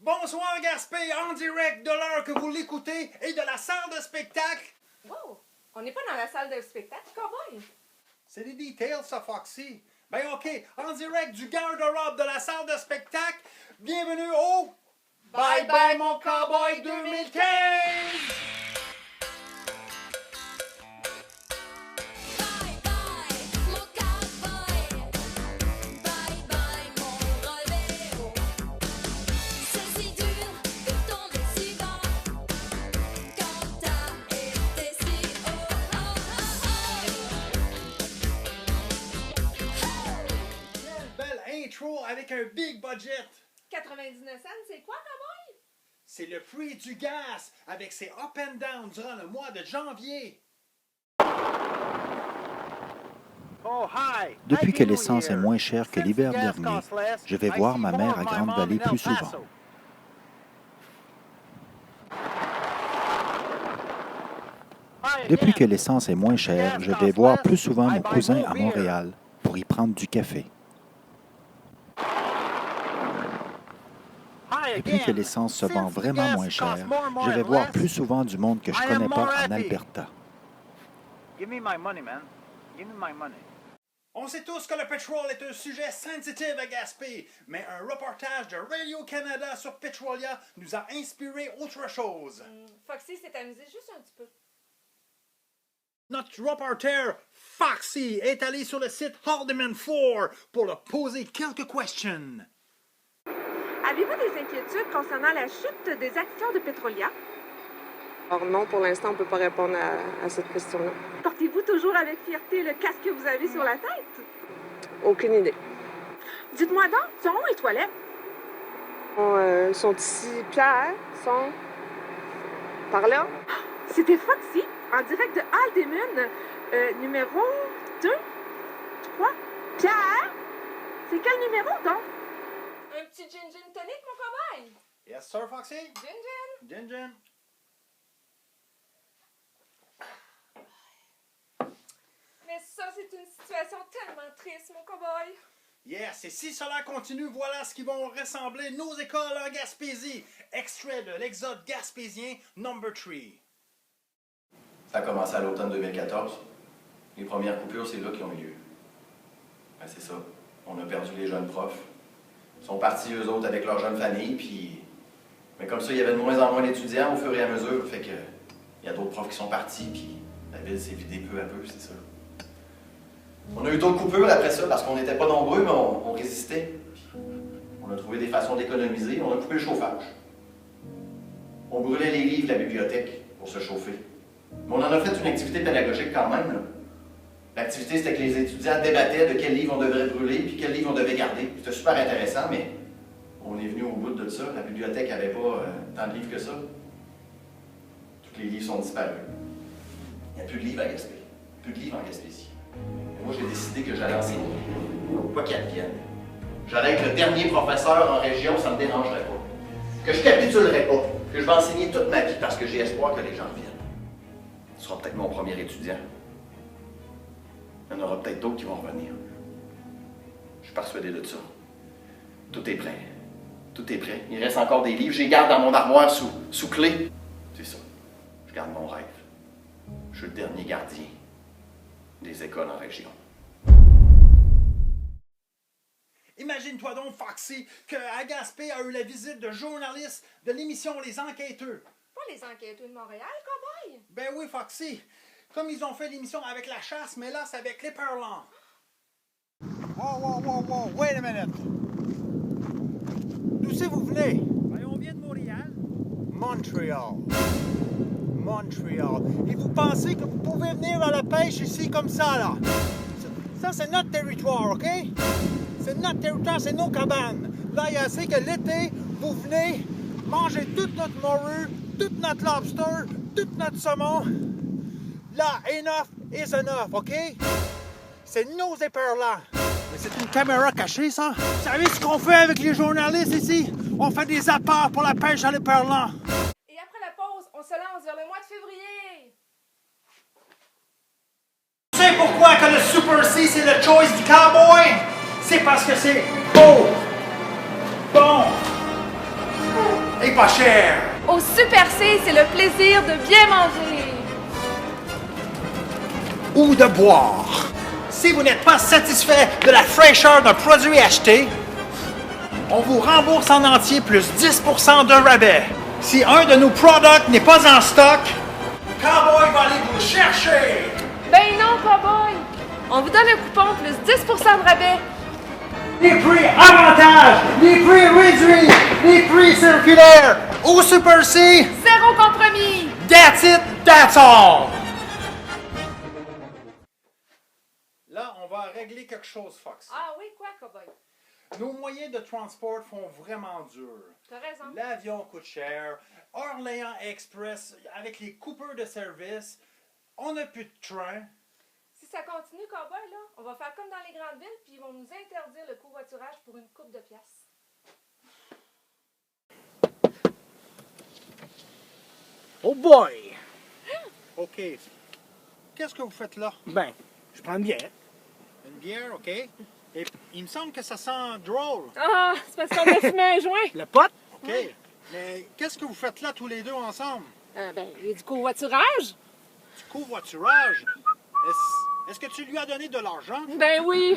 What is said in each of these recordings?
Bonsoir Gaspé, en direct de l'heure que vous l'écoutez et de la salle de spectacle. Wow! On n'est pas dans la salle de spectacle, cowboy! C'est des details, ça, Foxy. Ben ok, en direct du garde-robe de la salle de spectacle, bienvenue au Bye Bye Mon Cowboy 2015! Intro avec un big budget. 99 cents, c'est quoi, cowboy? C'est le prix du gaz avec ses up and down durant le mois de janvier. Depuis que l'essence est moins chère que l'hiver dernier, je vais voir ma mère à Grande Vallée plus souvent. Depuis que l'essence est moins chère, je vais voir plus souvent mon cousin à Montréal pour y prendre du café. Depuis que l'essence se vend vraiment moins cher, je vais voir plus souvent du monde que je ne connais pas en Alberta. On sait tous que le pétrole est un sujet sensitif à Gaspé, mais un reportage de Radio-Canada sur Petrolia nous a inspiré autre chose. Foxy s'est amusé juste un petit peu. Notre reporter Foxy est allé sur le site Haldeman 4 pour leur poser quelques questions. Avez-vous des inquiétudes concernant la chute des actions de Petrolia? Alors non, pour l'instant, on ne peut pas répondre à cette question-là. Portez-vous toujours avec fierté le casque que vous avez sur la tête? Aucune idée. Dites-moi donc, sont où les toilettes? Ils sont ici. Pierre, sont par là. C'était Foxy, en direct de Haldeman, numéro 2, 3. Pierre, c'est quel numéro donc? Un petit gin tonic, mon cowboy? Yes, sir, Foxy? Gin. Gin. Mais ça, c'est une situation tellement triste, mon cowboy. Yes, et si cela continue, voilà ce qui vont ressembler nos écoles en Gaspésie. Extrait de l'Exode gaspésien number 3. Ça a commencé à l'automne 2014. Les premières coupures, c'est là qui ont eu lieu. Ben, c'est ça. On a perdu les jeunes profs. Ils sont partis, eux autres, avec leurs jeunes familles, puis... Mais comme ça, il y avait de moins en moins d'étudiants au fur et à mesure, fait que... Il y a d'autres profs qui sont partis, puis la ville s'est vidée peu à peu, c'est ça. On a eu d'autres coupures après ça, parce qu'on n'était pas nombreux, mais on résistait. Puis on a trouvé des façons d'économiser, on a coupé le chauffage. On brûlait les livres de la bibliothèque pour se chauffer. Mais on en a fait une activité pédagogique quand même, là. L'activité, c'était que les étudiants débattaient de quel livre on devrait brûler puis quel livre on devait garder. C'était super intéressant, mais on est venu au bout de ça. La bibliothèque n'avait pas tant de livres que ça. Tous les livres sont disparus. Il n'y a plus de livres à Gaspé. Plus de livres en Gaspésie. Et moi, j'ai décidé que j'allais enseigner. Quoi qu'il advienne. J'allais être le dernier professeur en région, ça ne me dérangerait pas. Que je ne capitulerais pas. Que je vais enseigner toute ma vie parce que j'ai espoir que les gens reviennent. Tu seras peut-être mon premier étudiant. Il y en aura peut-être d'autres qui vont revenir. Je suis persuadé de ça. Tout est prêt. Tout est prêt. Il reste encore des livres. Je les garde dans mon armoire sous clé. C'est ça. Je garde mon rêve. Je suis le dernier gardien des écoles en région. Imagine-toi donc, Foxy, qu'à Gaspé a eu la visite de journalistes de l'émission Les Enquêteux. Pas les enquêteurs de Montréal, cowboy? Ben oui, Foxy. Comme ils ont fait l'émission avec la chasse, mais là, c'est avec les parlants. Wow, wait a minute. D'où c'est vous venez? Ben, on vient de Montréal. Montréal. Et vous pensez que vous pouvez venir à la pêche ici comme ça, là? Ça, c'est notre territoire, OK? C'est notre territoire, c'est nos cabanes. Là, il y a assez que l'été, vous venez manger toute notre morue, toute notre lobster, tout notre saumon. Là, enough is enough, OK? C'est nos éperlants. Mais c'est une caméra cachée, ça. Vous savez ce qu'on fait avec les journalistes ici? On fait des apports pour la pêche à l'éperlant. Et après la pause, on se lance vers le mois de février. Tu sais pourquoi que le Super C, c'est le choice du cowboy? C'est parce que c'est beau, bon, pas cher. Au Super C, c'est le plaisir de bien manger. Ou de boire. Si vous n'êtes pas satisfait de la fraîcheur d'un produit acheté, on vous rembourse en entier plus 10% de rabais. Si un de nos products n'est pas en stock, Cowboy va aller vous le chercher. Ben non, cowboy! On vous donne un coupon plus 10% de rabais. Les prix avantages, les prix réduits, les prix circulaires. Au Super C, Zéro compromis! that's it, that's all. Là, on va régler quelque chose, Fox. Ah oui, quoi, cowboy? Nos moyens de transport font vraiment dur. T'as raison. L'avion coûte cher. Orléans Express, avec les coupeurs de service, on n'a plus de train. Si ça continue, cowboy, là, on va faire comme dans les grandes villes, puis ils vont nous interdire le covoiturage pour une coupe de piastres. Oh boy! OK. Qu'est-ce que vous faites là? Ben, je prends une bière. Une bière, OK. Et il me semble que ça sent drôle. Ah, c'est parce qu'on a fumé un joint. Le pote? OK. Mais qu'est-ce que vous faites là tous les deux ensemble? Ben, il y a du covoiturage. Du covoiturage? Est-ce que tu lui as donné de l'argent? Ben oui.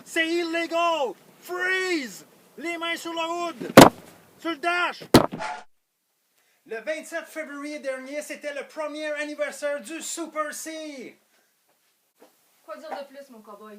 C'est illégal! Freeze! Les mains sur la hood! Sur le dash! Le 27 février dernier, c'était le premier anniversaire du Super C! Quoi dire de plus, mon cowboy?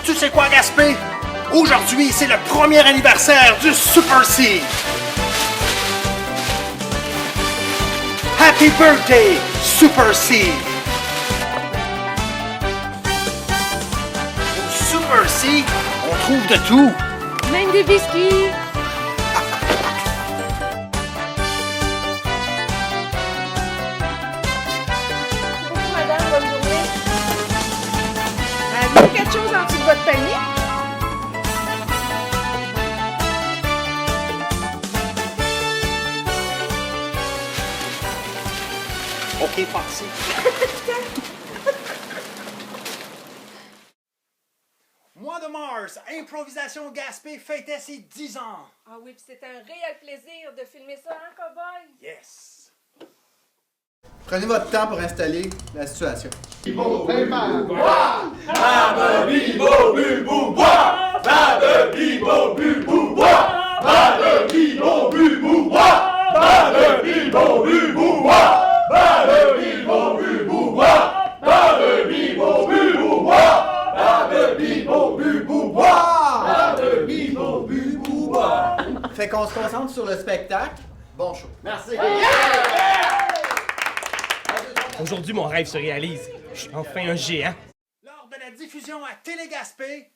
Tu sais quoi, Gaspé? Aujourd'hui, c'est le premier anniversaire du Super C! Happy birthday, Super C! Au Super C, on trouve de tout. Même des biscuits. Bonjour, madame, bonne journée. Avez-vous quelque chose en dessous de votre panier? OK, parti. Mois de mars, Improvisation Gaspé fêtait ses 10 ans. Ah oui, puis c'était un réel plaisir de filmer ça, hein, cowboy? Yes! Prenez votre temps pour installer la situation. Fait qu'on se concentre sur le spectacle. Bon show. Merci. Aujourd'hui, mon rêve se réalise. Je suis enfin un géant. Lors de la diffusion à Télé Gaspé,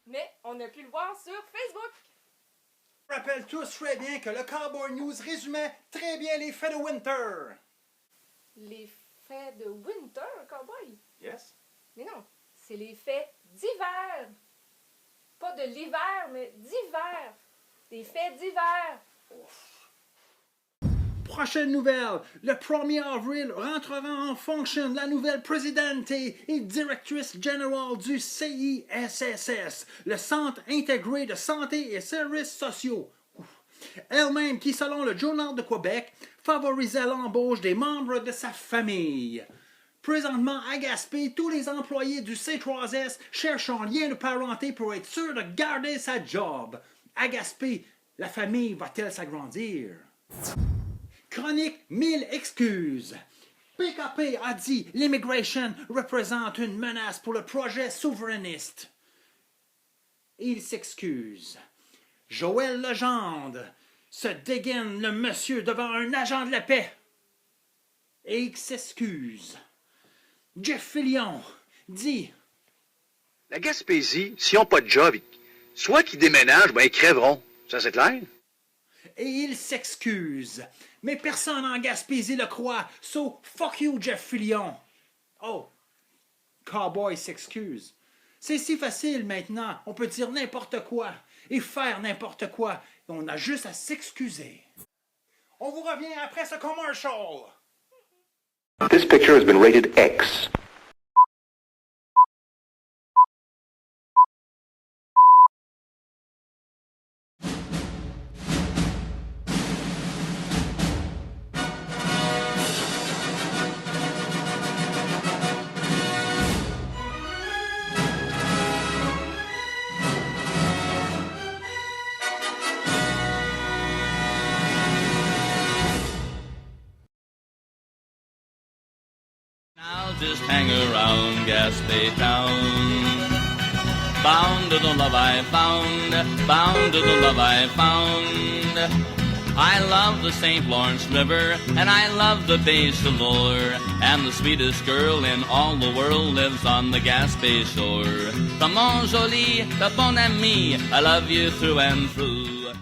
Mais on a pu le voir sur Facebook. on rappelle tous très bien que le Cowboy News résumait très bien les faits de Winter. Les faits de winter, cowboy? Yes? Mais non, c'est les faits d'hiver. Pas de l'hiver, mais d'hiver. Des faits d'hiver. Prochaine nouvelle, le 1er avril rentrera en fonction la nouvelle présidente et directrice générale du CISSS, le Centre intégré de santé et services sociaux. Elle-même qui, selon le Journal de Québec, favorisait l'embauche des membres de sa famille. Présentement, à Gaspé, tous les employés du C3S cherchent un lien de parenté pour être sûrs de garder sa job. À Gaspé, la famille va-t-elle s'agrandir? Chronique 1000 excuses. PKP a dit l'immigration représente une menace pour le projet souverainiste. Et il s'excuse. Joël Legendre se dégaine le monsieur devant un agent de la paix. Et il s'excuse. Jeff Fillion dit... La Gaspésie, s'ils n'ont pas de job, soit qu'ils déménagent, ben ils crèveront. Ça, c'est clair? Et il s'excuse. Mais personne en Gaspésie le croit. So, fuck you, Jeff Fillion. Oh, Cowboy s'excuse. C'est si facile maintenant. On peut dire n'importe quoi et faire n'importe quoi. On a juste à s'excuser. On vous revient après ce commercial. This picture has been rated X. I'll just hang around Gaspé Town, bound to the love I found, bound to the love I found. I love the St. Lawrence River, and I love the Bay Chaleur, and the sweetest girl in all the world lives on the Gaspé shore. From Montjoly to Bon Ami, I love you through and through.